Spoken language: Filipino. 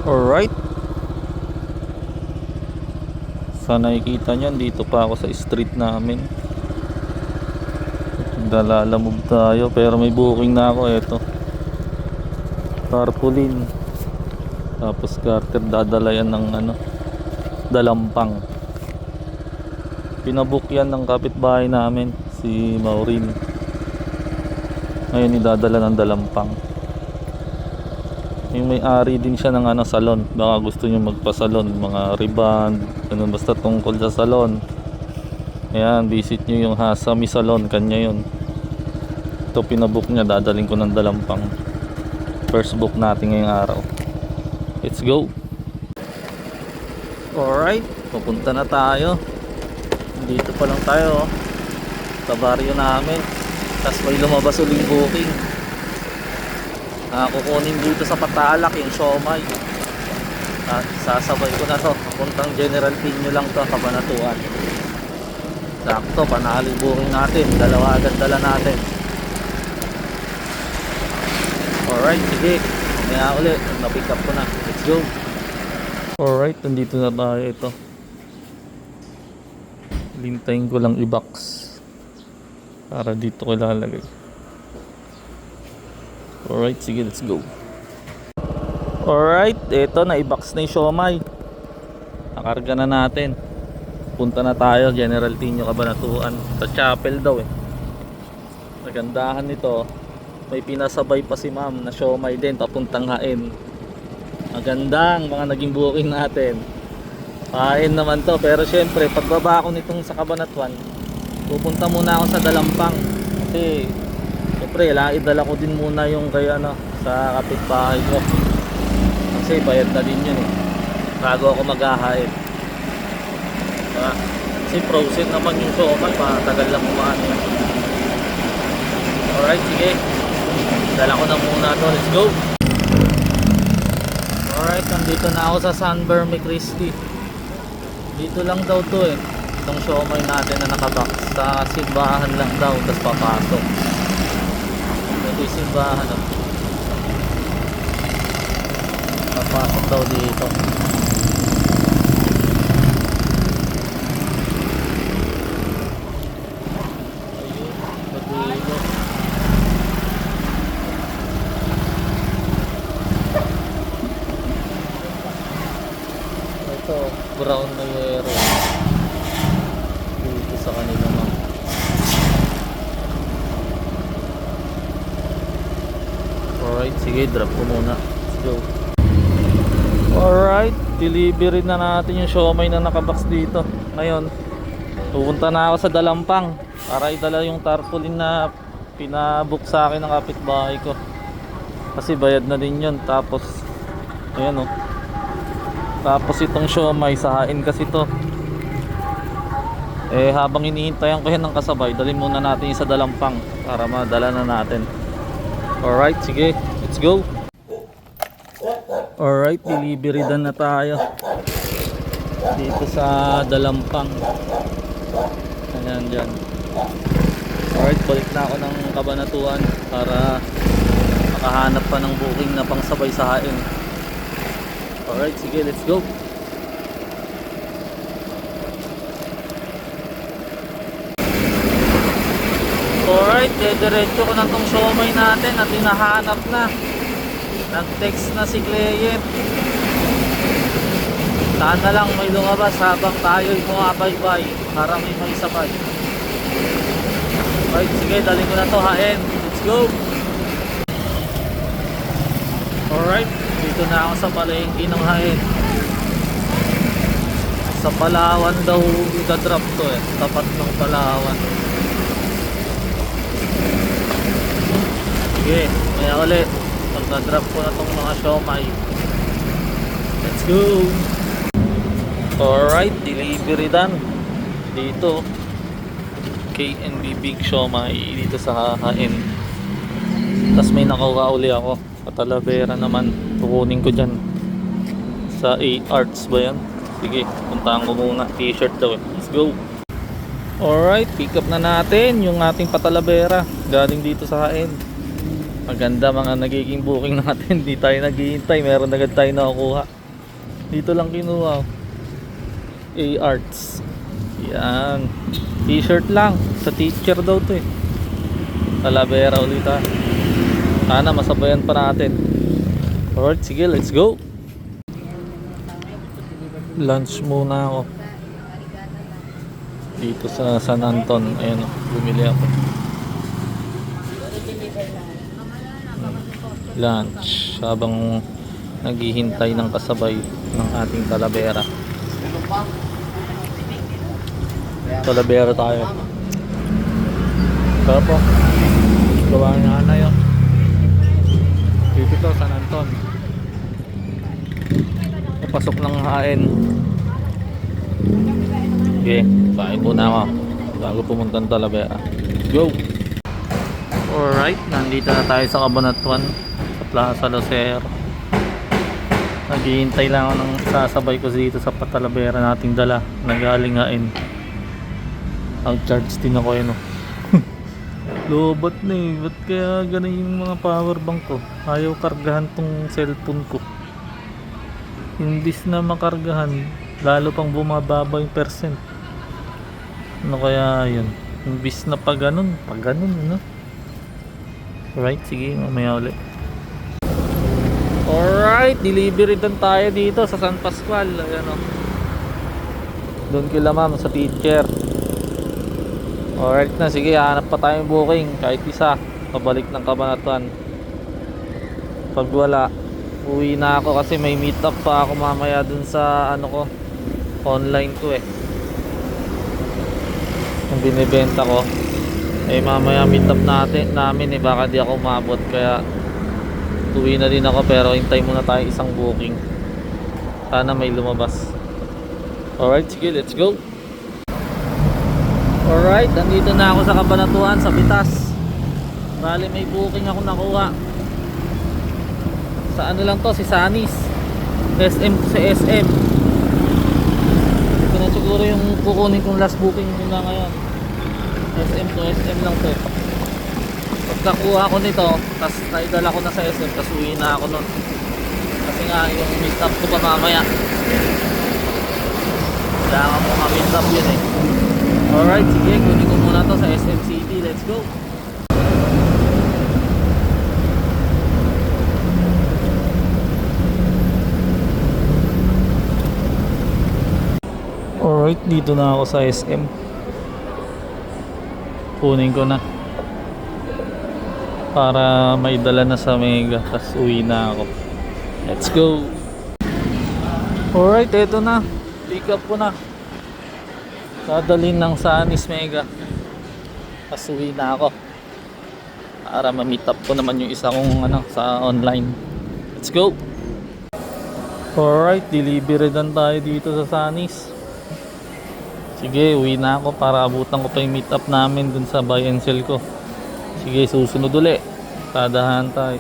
Alright, sa nakikita nyo, dito pa ako sa street namin. Dalalamog tayo pero may booking na ako. Eto, tarpaulin, tapos garter, dadala yan ng dalampang. Pinabook yan ng kapitbahay namin, si Maureen. Ngayon idadala ng dalampang. Yung may-ari din siya ng salon. Baka gusto niyo magpa-salon, mga reband, ganun, basta tungkol sa salon. Ayan, visit niyo yung Hasami Salon, kanya yun. Ito pinabook niya, dadaling ko ng dalampang. First book natin ngayong araw. Let's go. Alright, pupunta na tayo. Dito pa lang tayo, sa baryo namin. Tapos may lumabas uling booking. Kukunin dito sa Patalak yung siomai. Sasabay ko na to papuntang General Piño lang to, Cabanatuan. Sakto, panalo yung booking natin. Dalawa agad dala natin. Alright, sige, mamaya ulit na-pick up ko na. Let's go. Alright, nandito na tayo. Ito, lintayin ko lang i-box para dito ko ilalagay. Alright, sige, let's go. Alright, ito na i-box na yung siomai. Nakarga na natin. Punta na tayo General Piño, Cabanatuan. Sa chapel daw Nagandahan nito, may pinasabay pa si ma'am na siomai din papuntang Hain. Magandang mga naging booking natin. Hain naman to, pero syempre pagbaba ko nitong sa Cabanatuan, pupunta muna ako sa Dalampang. Kasi syempre idala ko din muna yung kay sa kapitbahay ko. Kasi bayad na din yun bago ako maghahain. Kasi frozen naman yung siomai, matagal lang kumain yan. Alright, sige, dala ko na muna to. Let's go. Alright, nandito na ako sa San Berme Cristi. Dito lang daw to itong siomai natin na nakabox. Sa simbahan lang daw, tapos papasok. Ito yung simbahan papasok daw dito. Ito, brown na yero dito sa kanila Alright, sige, drop ko muna. Let's go. Alright, delivery na natin yung siomai na nakabox dito. Ngayon, pupunta na ako sa Dalampang para idala yung tarpaulin na pinabook sa akin ng kapitbahay ko. Kasi bayad na din yun. Tapos, ayan tapos itong siomai sa Hain kasi to. Habang inihintayan ko yan ng kasabay, dalhin muna natin yung sa Dalampang para madala na natin. Alright, sige, let's go. Alright, delivery done na tayo dito sa Dalampang. Ayan dyan. Alright, balik na ako ng Cabanatuan para makahanap pa ng booking na pangsabay sa Hain. Alright, sige, let's go. Alright, diretso ko na tong siomai natin at hinahanap na. Nag-text na si client. Sana lang may lumabas habang tayo'y bumabaybay para may sabay. Alright, sige, dalhin ko na to Hain. Let's go. Alright, dito na ako sa palengke ng Hain. Sa Palawan daw i-drop to tapat ng Palawan. Sige, kaya ulit pagka-drop ko na tong mga siomai. Let's go. Alright, delivery done dito KNB Big Siomai dito sa Hain. Tapos may nakuha uli ako sa Talavera naman, kukunin ko dyan sa A-Arts ba yan. Sige, puntahan ko muna. T-shirt daw let's go. Alright, pick up na natin yung ating Patalavera galing dito sa Hain. Maganda mga nagiging booking natin. Di tayo naghihintay, meron agad tayo nakukuha. Dito lang kinuha. A-Arts. Yan. T-shirt lang. Sa teacher daw to eh. Talavera ulit ha. Sana masabayan pa natin. Alright, sige, let's go. Lunch muna ako. Dito sa San Anton. Ayan, bumili ako. Lunch. Habang naghihintay ng kasabay ng ating Talavera. Talavera tayo. Sarap po. Gawa nga na yun. Dito to, San Anton. Pasok ng hain. Okay, kain muna ako bago pumunta ng Talavera. Go! Alright, nandito na tayo sa Cabanatuan, sa Plaza Lucero. Naghihintay lang ako ng sasabay ko dito sa Talavera nating dala. Nagaling hain. Ang charge din ako yun. Lobat na eh. Ba't kaya ganun yung mga power bank ko? Ayaw kargahan tong cellphone ko. Imbis na makargahan, lalo pang bumababa yung percent. Ano kaya yun? Imbis na pag ganun, ano? Alright, sige, mamaya ulit. Alright, delivery doon tayo dito sa San Pascual. Ayan o. Doon kila ma'am sa teacher. Alright na, sige, hanap pa tayong booking. Kahit isa, pabalik ng Cabanatuan. Pag wala, uwi na ako kasi may meet up pa ako mamaya dun sa ano ko, online ko eh. Yung binibenta ko. Eh mamaya meet up namin eh, baka di ako umabot. Kaya uwi na din ako, pero hintay muna tayo isang booking. Sana may lumabas. Alright, sige, let's go. Alright, nandito na ako sa Cabanatuan, sa Bitas. Bali may booking ako nakuha. Sa ano lang to, si Sanis. SM to sa SM. Ito na siguro yung kukunin kong last booking muna ngayon. SM to SM lang to. Pagkakuha ko nito, tas naidala ko na sa SM, tas uwi na ako nun. Kasi nga yung meet up ko pa mamaya. Kailangan mo ma-meet up yun eh. Alright, sige, kunin ko muna to sa SM City. Let's go. Alright, dito na ako sa SM. Kunin ko na para may dala na sa Mega, tas uwi na ako. Let's go. Alright, eto na. Pick up ko na. Dadalhin ng Sanis Mega, tas uwi na ako para ma-meet up ko naman yung isa kong ano, sa online. Let's go. Alright, delivery dan tayo dito sa Sanis. Sige, uwi na ako para abutan ko pa yung meet up namin dun sa buy and sell ko. Sige, susunod uli. Tadahan tayo.